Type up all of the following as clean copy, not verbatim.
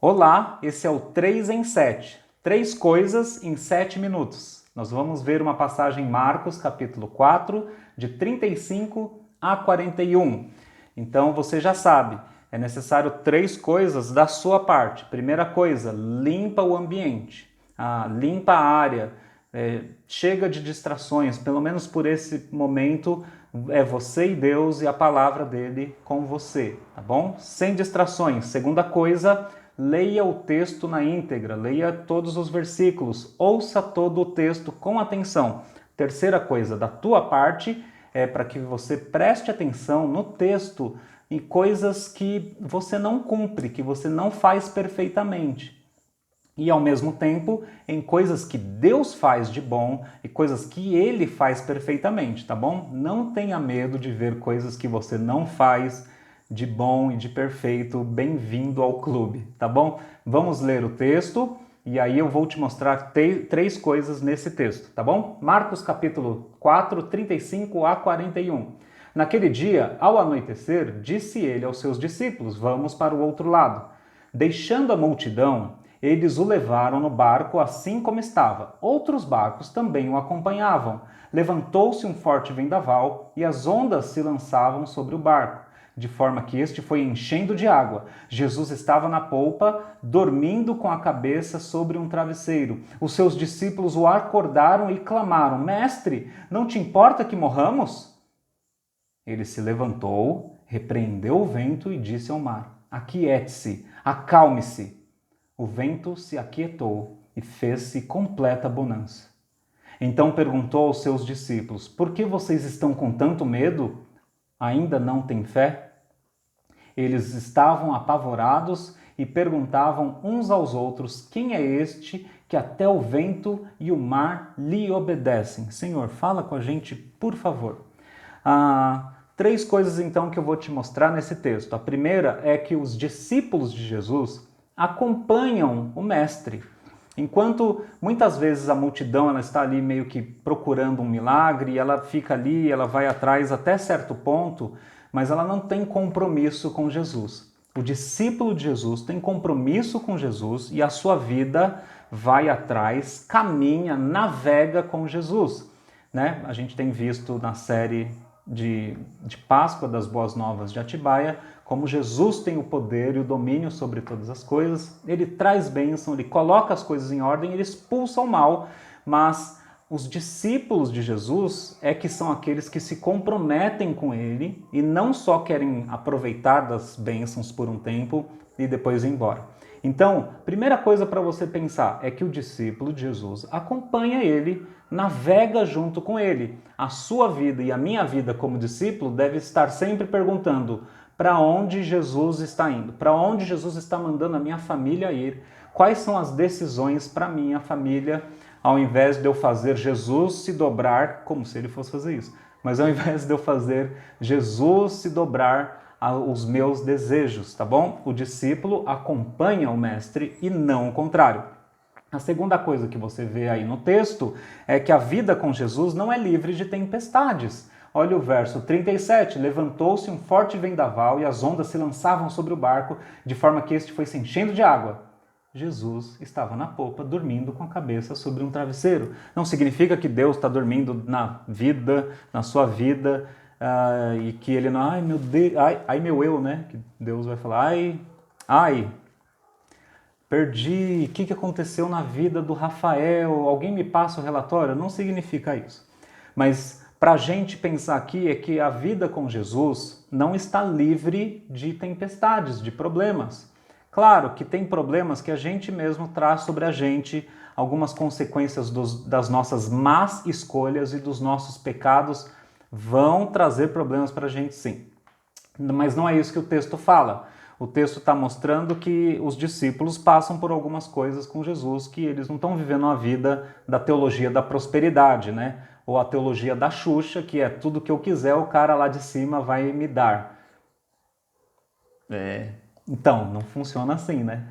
Olá, esse é o 3 em 7. 3 coisas em 7 minutos. Nós vamos ver uma passagem em Marcos, capítulo 4, de 35 a 41. Então você já sabe, é necessário 3 coisas da sua parte. Primeira coisa, limpa o ambiente, limpa a área, chega de distrações, pelo menos por esse momento é você e Deus e a palavra dele com você, tá bom? Sem distrações. Segunda coisa, leia o texto na íntegra, leia todos os versículos, ouça todo o texto com atenção. Terceira coisa, da tua parte, é para que você preste atenção no texto em coisas que você não cumpre, que você não faz perfeitamente. E ao mesmo tempo em coisas que Deus faz de bom e coisas que Ele faz perfeitamente, tá bom? Não tenha medo de ver coisas que você não faz de bom e de perfeito. Bem-vindo ao clube, tá bom? Vamos ler o texto e aí eu vou te mostrar 3 coisas nesse texto, tá bom? Marcos capítulo 4, 35 a 41. Naquele dia, ao anoitecer, disse ele aos seus discípulos: vamos para o outro lado. Deixando a multidão, eles o levaram no barco assim como estava. Outros barcos também o acompanhavam. Levantou-se um forte vendaval e as ondas se lançavam sobre o barco, de forma que este foi enchendo de água. Jesus estava na polpa, dormindo com a cabeça sobre um travesseiro. Os seus discípulos o acordaram e clamaram: Mestre, não te importa que morramos? Ele se levantou, repreendeu o vento e disse ao mar: Aquiete-se, acalme-se. O vento se aquietou e fez-se completa bonança. Então perguntou aos seus discípulos: Por que vocês estão com tanto medo? Ainda não têm fé? Eles estavam apavorados e perguntavam uns aos outros: Quem é este que até o vento e o mar lhe obedecem? Senhor, fala com a gente, por favor. 3 coisas então que eu vou te mostrar nesse texto. A primeira é que os discípulos de Jesus acompanham o mestre. Enquanto muitas vezes a multidão ela está ali meio que procurando um milagre, ela fica ali, ela vai atrás até certo ponto, mas ela não tem compromisso com Jesus. O discípulo de Jesus tem compromisso com Jesus e a sua vida vai atrás, caminha, navega com Jesus. Né? A gente tem visto na série de Páscoa das Boas Novas de Atibaia, como Jesus tem o poder e o domínio sobre todas as coisas, ele traz bênção, ele coloca as coisas em ordem, ele expulsa o mal, mas os discípulos de Jesus é que são aqueles que se comprometem com ele e não só querem aproveitar das bênçãos por um tempo e depois ir embora. Então, primeira coisa para você pensar é que o discípulo de Jesus acompanha ele, navega junto com ele. A sua vida e a minha vida como discípulo deve estar sempre perguntando: para onde Jesus está indo? Para onde Jesus está mandando a minha família ir? Quais são as decisões para minha família? Ao invés de eu fazer Jesus se dobrar, como se ele fosse fazer isso, mas ao invés de eu fazer Jesus se dobrar os meus desejos, tá bom? O discípulo acompanha o mestre e não o contrário. A segunda coisa que você vê aí no texto é que a vida com Jesus não é livre de tempestades. Olha o verso 37, levantou-se um forte vendaval e as ondas se lançavam sobre o barco, de forma que este foi se enchendo de água. Jesus estava na popa, dormindo com a cabeça sobre um travesseiro. Não significa que Deus está dormindo na vida, na sua vida, e que ele não, ai meu Deus, ai meu eu, né? Que Deus vai falar, ai, perdi, o que aconteceu na vida do Rafael? Alguém me passa o relatório? Não significa isso. Mas para a gente pensar aqui é que a vida com Jesus não está livre de tempestades, de problemas. Claro que tem problemas que a gente mesmo traz sobre a gente, algumas consequências das nossas más escolhas e dos nossos pecados vão trazer problemas para a gente sim. Mas não é isso que o texto fala. O texto está mostrando que os discípulos passam por algumas coisas com Jesus, que eles não estão vivendo a vida da teologia da prosperidade, né? Ou a teologia da Xuxa, que é tudo que eu quiser, o cara lá de cima vai me dar. Então, não funciona assim, né?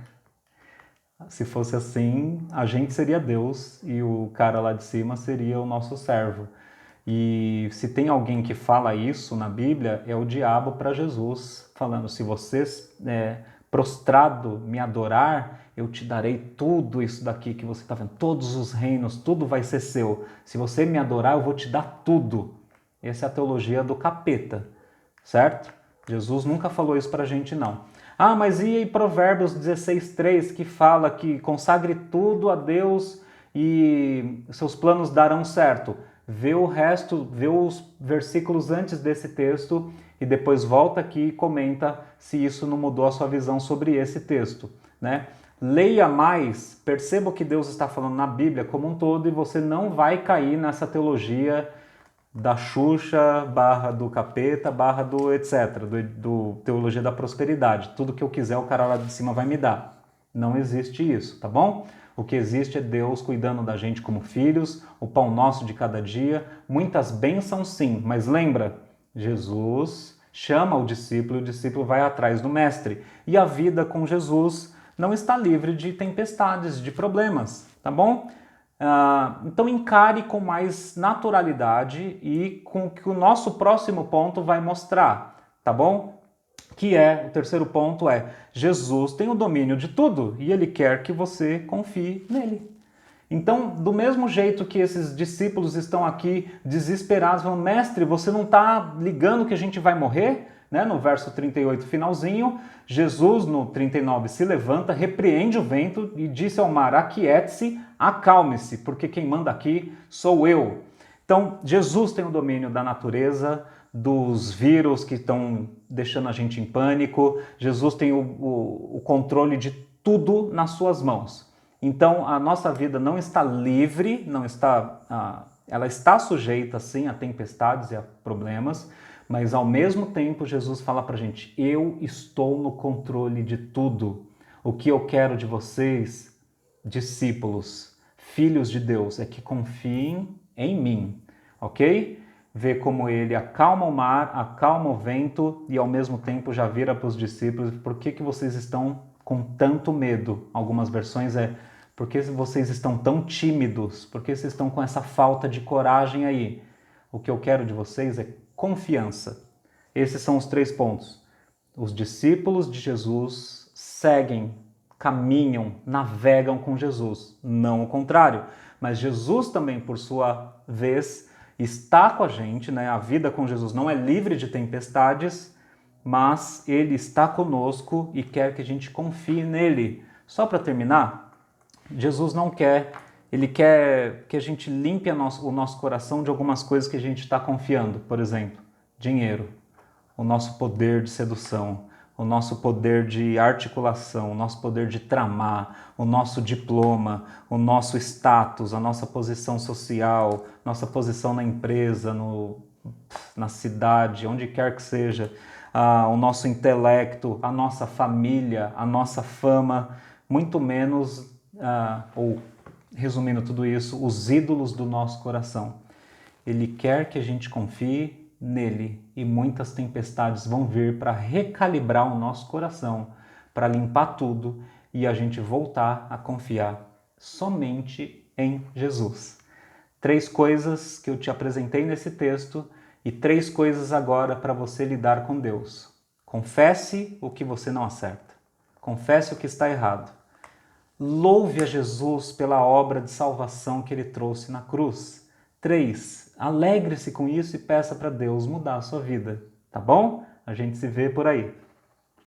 Se fosse assim, a gente seria Deus e o cara lá de cima seria o nosso servo. E se tem alguém que fala isso na Bíblia, é o diabo para Jesus, falando: se vocês prostrado me adorar, eu te darei tudo isso daqui que você está vendo, todos os reinos, tudo vai ser seu. Se você me adorar, eu vou te dar tudo. Essa é a teologia do capeta, certo? Jesus nunca falou isso pra gente, não. Ah, mas e aí Provérbios 16:3, que fala que consagre tudo a Deus e seus planos darão certo? Vê o resto, vê os versículos antes desse texto e depois volta aqui e comenta se isso não mudou a sua visão sobre esse texto, né? Leia mais, perceba o que Deus está falando na Bíblia como um todo e você não vai cair nessa teologia da Xuxa, barra do capeta, barra do etc, do teologia da prosperidade. Tudo que eu quiser o cara lá de cima vai me dar. Não existe isso, tá bom? O que existe é Deus cuidando da gente como filhos, o pão nosso de cada dia, muitas bênçãos sim, mas lembra, Jesus chama o discípulo vai atrás do mestre. E a vida com Jesus não está livre de tempestades, de problemas, tá bom? Então encare com mais naturalidade e com o que o nosso próximo ponto vai mostrar, tá bom? Que é, o terceiro ponto é, Jesus tem o domínio de tudo e ele quer que você confie nele. Então, do mesmo jeito que esses discípulos estão aqui desesperados, falando, mestre, você não está ligando que a gente vai morrer? Né? No verso 38, finalzinho, Jesus, no 39, se levanta, repreende o vento e disse ao mar, aquiete-se, acalme-se, porque quem manda aqui sou eu. Então, Jesus tem o domínio da natureza, dos vírus que estão deixando a gente em pânico, Jesus tem o controle de tudo nas suas mãos. Então, a nossa vida não está livre, ela está sujeita, sim, a tempestades e a problemas, mas ao mesmo tempo Jesus fala para a gente, eu estou no controle de tudo. O que eu quero de vocês, discípulos, filhos de Deus, é que confiem em mim, ok? Vê como ele acalma o mar, acalma o vento e ao mesmo tempo já vira para os discípulos, por que vocês estão com tanto medo? Algumas versões por que vocês estão tão tímidos? Por que vocês estão com essa falta de coragem aí? O que eu quero de vocês é confiança. Esses são os 3 pontos. Os discípulos de Jesus seguem, caminham, navegam com Jesus, não o contrário. Mas Jesus também, por sua vez, está com a gente, né? A vida com Jesus não é livre de tempestades, mas ele está conosco e quer que a gente confie nele. Só para terminar, Jesus não quer, ele quer que a gente limpe o nosso coração de algumas coisas que a gente está confiando. Por exemplo, dinheiro, o nosso poder de sedução, o nosso poder de articulação, o nosso poder de tramar, o nosso diploma, o nosso status, a nossa posição social, nossa posição na empresa, na cidade, onde quer que seja, o nosso intelecto, a nossa família, a nossa fama, muito menos, ou resumindo tudo isso, os ídolos do nosso coração. Ele quer que a gente confie nele e muitas tempestades vão vir para recalibrar o nosso coração, para limpar tudo e a gente voltar a confiar somente em Jesus. 3 coisas que eu te apresentei nesse texto e 3 coisas agora para você lidar com Deus. Confesse o que você não acerta. Confesse o que está errado. Louve a Jesus pela obra de salvação que ele trouxe na cruz. 3. Alegre-se com isso e peça para Deus mudar a sua vida. Tá bom? A gente se vê por aí.